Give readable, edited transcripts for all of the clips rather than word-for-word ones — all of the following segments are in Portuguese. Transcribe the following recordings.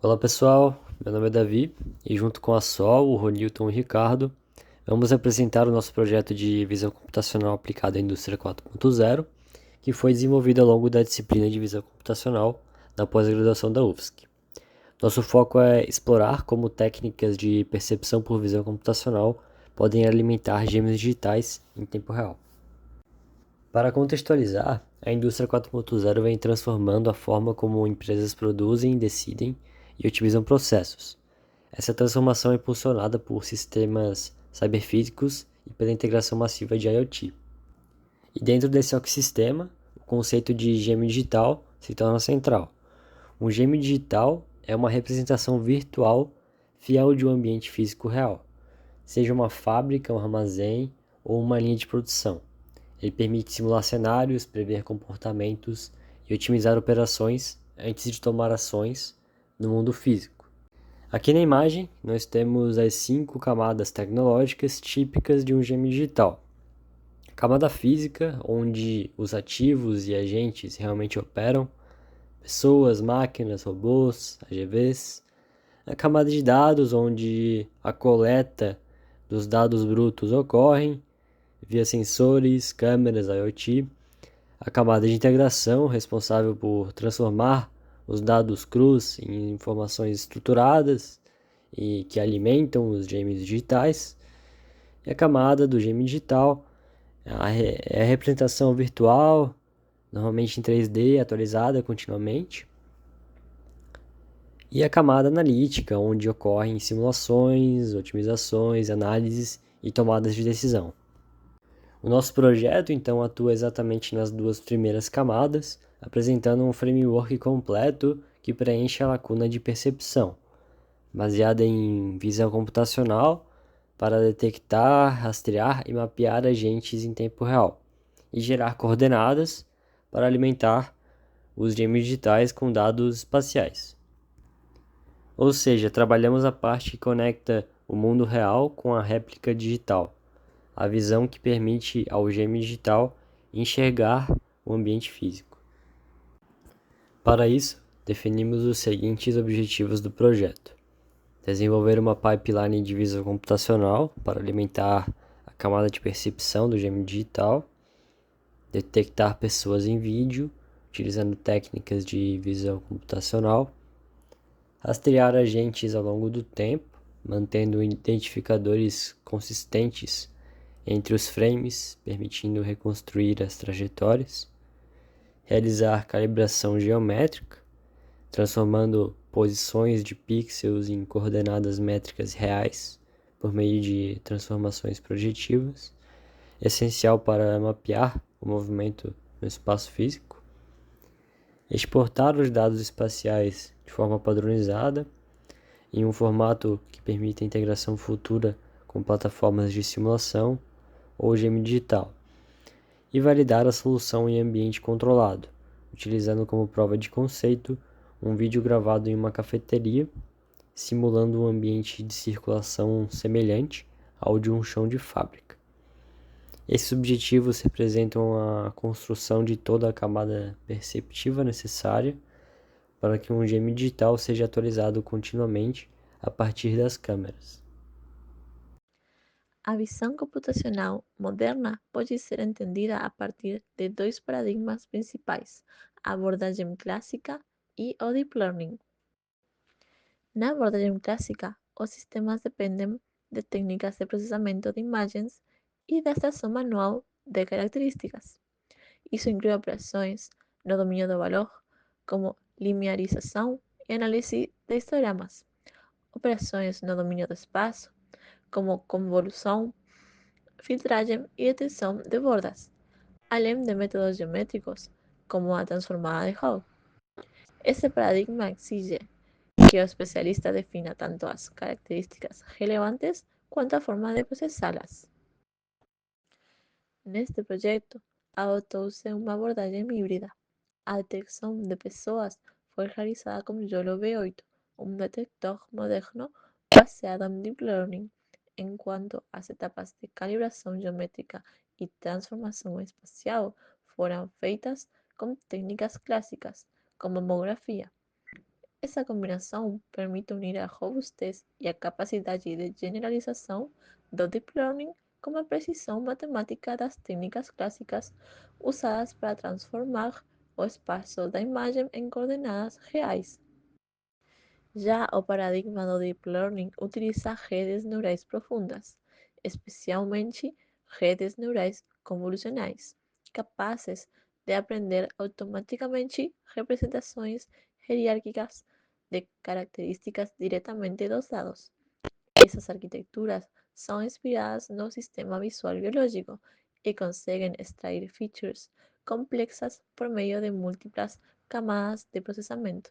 Olá pessoal, meu nome é Davi e junto com a Sol, o Ronilton e o Ricardo, vamos apresentar o nosso projeto de visão computacional aplicada à indústria 4.0, que foi desenvolvido ao longo da disciplina de visão computacional na pós-graduação da UFSC. Nosso foco é explorar como técnicas de percepção por visão computacional podem alimentar gêmeos digitais em tempo real. Para contextualizar, a indústria 4.0 vem transformando a forma como empresas produzem, decidem e otimizam processos. Essa transformação é impulsionada por sistemas cyberfísicos e pela integração massiva de IoT. E dentro desse ecossistema, o conceito de gêmeo digital se torna central. Um gêmeo digital é uma representação virtual fiel de um ambiente físico real, seja uma fábrica, um armazém ou uma linha de produção. Ele permite simular cenários, prever comportamentos e otimizar operações antes de tomar ações no mundo físico. Aqui na imagem, nós temos as 5 camadas tecnológicas típicas de um gêmeo digital. A camada física, onde os ativos e agentes realmente operam, pessoas, máquinas, robôs, AGVs. A camada de dados, onde a coleta dos dados brutos ocorrem via sensores, câmeras, IoT. A camada de integração, responsável por transformar os dados crus em informações estruturadas e que alimentam os games digitais. E a camada do game digital é a representação virtual, normalmente em 3D, atualizada continuamente. E a camada analítica, onde ocorrem simulações, otimizações, análises e tomadas de decisão. O nosso projeto, então, atua exatamente nas duas primeiras camadas, apresentando um framework completo que preenche a lacuna de percepção, baseada em visão computacional para detectar, rastrear e mapear agentes em tempo real, e gerar coordenadas para alimentar os gêmeos digitais com dados espaciais. Ou seja, trabalhamos a parte que conecta o mundo real com a réplica digital, a visão que permite ao gêmeo digital enxergar o ambiente físico. Para isso, definimos os seguintes objetivos do projeto: desenvolver uma pipeline de visão computacional para alimentar a camada de percepção do gêmeo digital, detectar pessoas em vídeo utilizando técnicas de visão computacional, rastrear agentes ao longo do tempo, mantendo identificadores consistentes entre os frames, permitindo reconstruir as trajetórias, realizar calibração geométrica, transformando posições de pixels em coordenadas métricas reais por meio de transformações projetivas, essencial para mapear o movimento no espaço físico, exportar os dados espaciais de forma padronizada em um formato que permita a integração futura com plataformas de simulação ou gêmeo digital, e validar a solução em ambiente controlado, utilizando como prova de conceito um vídeo gravado em uma cafeteria, simulando um ambiente de circulação semelhante ao de um chão de fábrica. Esses objetivos representam a construção de toda a camada perceptiva necessária para que um gêmeo digital seja atualizado continuamente a partir das câmeras. A visão computacional moderna pode ser entendida a partir de dois paradigmas principais: a abordagem clássica e o deep learning. Na abordagem clássica, os sistemas dependem de técnicas de processamento de imagens e da extração manual de características. Isso inclui operações no domínio do valor, como linearização e análise de histogramas, operações no domínio do espaço, como convolução, filtragem e detecção de bordas, além de métodos geométricos, como a transformada de Hall. Este paradigma exige que o especialista defina tanto as características relevantes quanto a forma de processá-las. Neste projeto, adotou-se uma abordagem híbrida. A detecção de pessoas foi realizada com YOLO V8, um detector moderno baseado em Deep Learning, enquanto as etapas de calibração geométrica e transformação espacial foram feitas com técnicas clássicas, como homografia. Essa combinação permite unir a robustez e a capacidade de generalização do Deep Learning com a precisão matemática das técnicas clássicas usadas para transformar o espaço da imagem em coordenadas reais. Já o paradigma do Deep Learning utiliza redes neurais profundas, especialmente redes neurais convolucionais, capazes de aprender automaticamente representações hierárquicas de características diretamente dos dados. Essas arquiteturas são inspiradas no sistema visual biológico e conseguem extrair features complexas por meio de múltiplas camadas de processamento.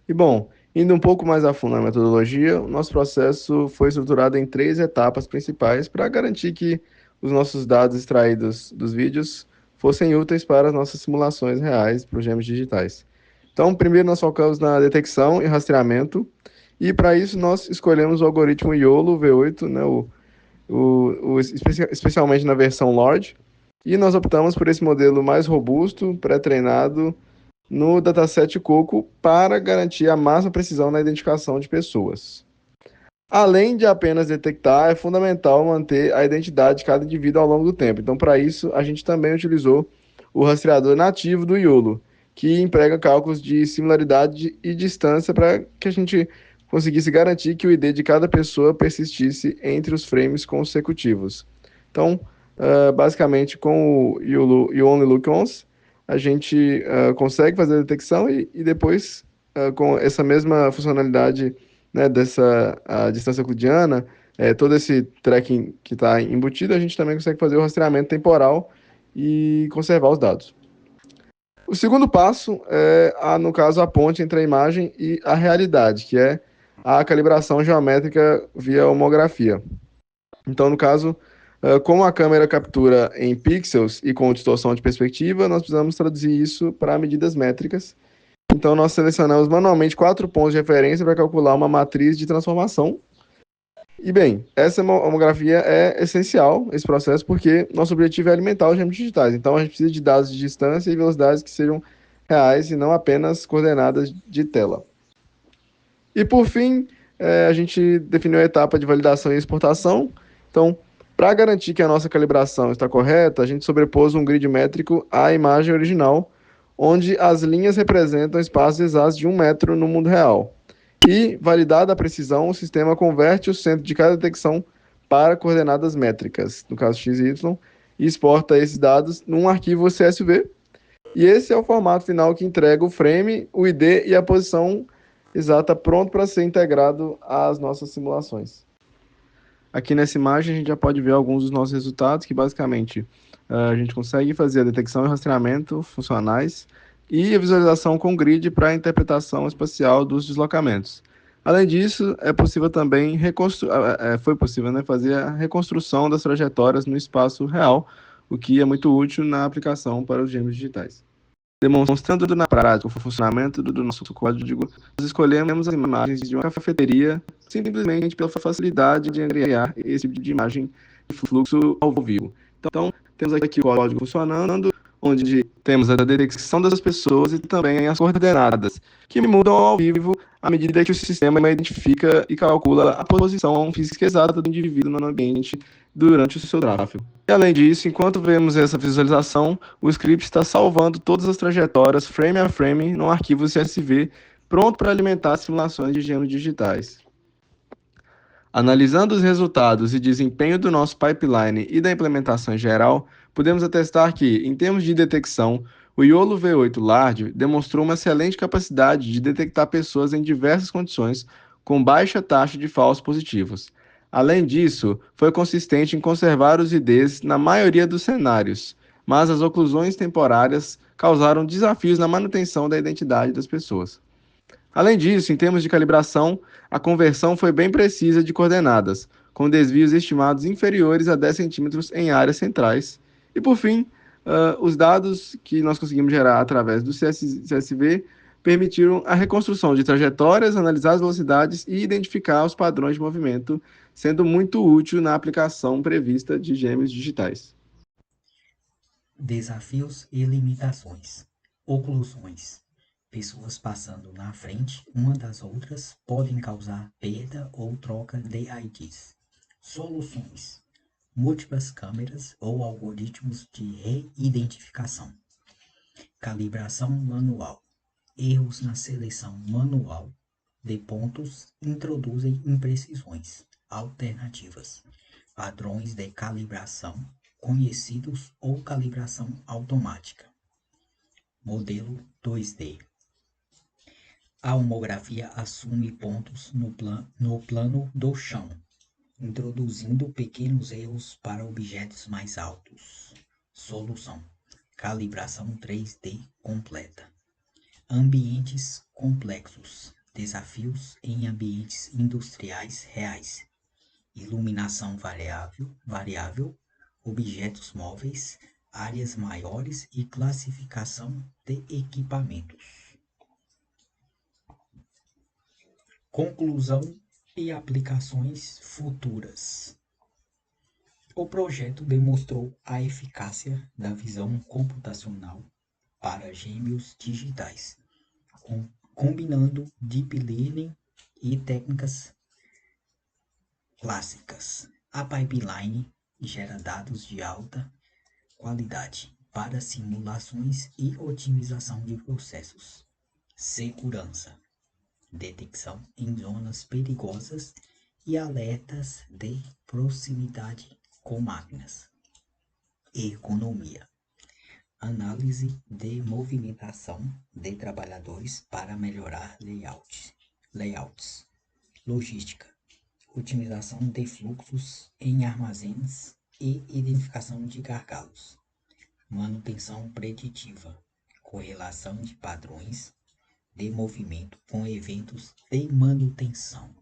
E bom, indo um pouco mais a fundo na metodologia, o nosso processo foi estruturado em 3 etapas principais para garantir que os nossos dados extraídos dos vídeos fossem úteis para as nossas simulações reais para os gêmeos digitais. Então, primeiro nós focamos na detecção e rastreamento, e para isso nós escolhemos o algoritmo YOLO V8, né, especialmente na versão Large, e nós optamos por esse modelo mais robusto, pré-treinado, no dataset Coco para garantir a máxima precisão na identificação de pessoas. Além de apenas detectar, é fundamental manter a identidade de cada indivíduo ao longo do tempo. Então, para isso, a gente também utilizou o rastreador nativo do YOLO, que emprega cálculos de similaridade e distância para que a gente conseguisse garantir que o ID de cada pessoa persistisse entre os frames consecutivos. Então, basicamente, com o YOLO You Only Look Once, a gente consegue fazer a detecção e depois, com essa mesma funcionalidade, né, dessa a distância euclidiana, todo esse tracking que está embutido, a gente também consegue fazer o rastreamento temporal e conservar os dados. O segundo passo é, no caso, a ponte entre a imagem e a realidade, que é a calibração geométrica via homografia. Então, no caso, como a câmera captura em pixels e com distorção de perspectiva, nós precisamos traduzir isso para medidas métricas. Então, nós selecionamos manualmente 4 pontos de referência para calcular uma matriz de transformação. E, bem, essa homografia é essencial, esse processo, porque nosso objetivo é alimentar os gêmeos digitais. Então, a gente precisa de dados de distância e velocidades que sejam reais e não apenas coordenadas de tela. E, por fim, a gente definiu a etapa de validação e exportação. Então, para garantir que a nossa calibração está correta, a gente sobrepôs um grid métrico à imagem original, onde as linhas representam espaços exatos de 1 metro no mundo real. E, validada a precisão, o sistema converte o centro de cada detecção para coordenadas métricas, no caso x e y, e exporta esses dados num arquivo CSV. E esse é o formato final que entrega o frame, o ID e a posição exata pronto para ser integrado às nossas simulações. Aqui nessa imagem a gente já pode ver alguns dos nossos resultados, que basicamente a gente consegue fazer a detecção e rastreamento funcionais e a visualização com grid para a interpretação espacial dos deslocamentos. Além disso, é possível também foi possível, né, fazer a reconstrução das trajetórias no espaço real, o que é muito útil na aplicação para os gêmeos digitais. Demonstrando na prática o funcionamento do nosso código, nós escolhemos as imagens de uma cafeteria simplesmente pela facilidade de criar esse tipo de imagem de fluxo ao vivo. Então, temos aqui o código funcionando, onde temos a detecção das pessoas e também as coordenadas, que mudam ao vivo à medida que o sistema identifica e calcula a posição física exata do indivíduo no ambiente durante o seu tráfego. E além disso, enquanto vemos essa visualização, o script está salvando todas as trajetórias frame a frame no arquivo CSV, pronto para alimentar as simulações de gêmeos digitais. Analisando os resultados e desempenho do nosso pipeline e da implementação em geral, podemos atestar que, em termos de detecção, o YOLO V8 Large demonstrou uma excelente capacidade de detectar pessoas em diversas condições, com baixa taxa de falsos positivos. Além disso, foi consistente em conservar os IDs na maioria dos cenários, mas as oclusões temporárias causaram desafios na manutenção da identidade das pessoas. Além disso, em termos de calibração, a conversão foi bem precisa de coordenadas, com desvios estimados inferiores a 10 centímetros em áreas centrais. E, por fim, os dados que nós conseguimos gerar através do CSV permitiram a reconstrução de trajetórias, analisar as velocidades e identificar os padrões de movimento, sendo muito útil na aplicação prevista de gêmeos digitais. Desafios e limitações. Oclusões. Pessoas passando na frente uma das outras podem causar perda ou troca de IDs. Soluções: múltiplas câmeras ou algoritmos de reidentificação. Calibração manual. Erros na seleção manual de pontos introduzem imprecisões. Alternativas: padrões de calibração conhecidos ou calibração automática. Modelo 2D. A homografia assume pontos no plano do chão, introduzindo pequenos erros para objetos mais altos. Solução: calibração 3D completa. Ambientes complexos. Desafios em ambientes industriais reais. Iluminação variável, objetos móveis, áreas maiores e classificação de equipamentos. Conclusão e aplicações futuras. O projeto demonstrou a eficácia da visão computacional para gêmeos digitais, combinando deep learning e técnicas clássicas. A pipeline gera dados de alta qualidade para simulações e otimização de processos. Segurança. Detecção em zonas perigosas e alertas de proximidade com máquinas. Ergonomia. Análise de movimentação de trabalhadores para melhorar layouts. Logística. Otimização de fluxos em armazéns e identificação de gargalos. Manutenção preditiva. Correlação de padrões de movimento com eventos de manutenção.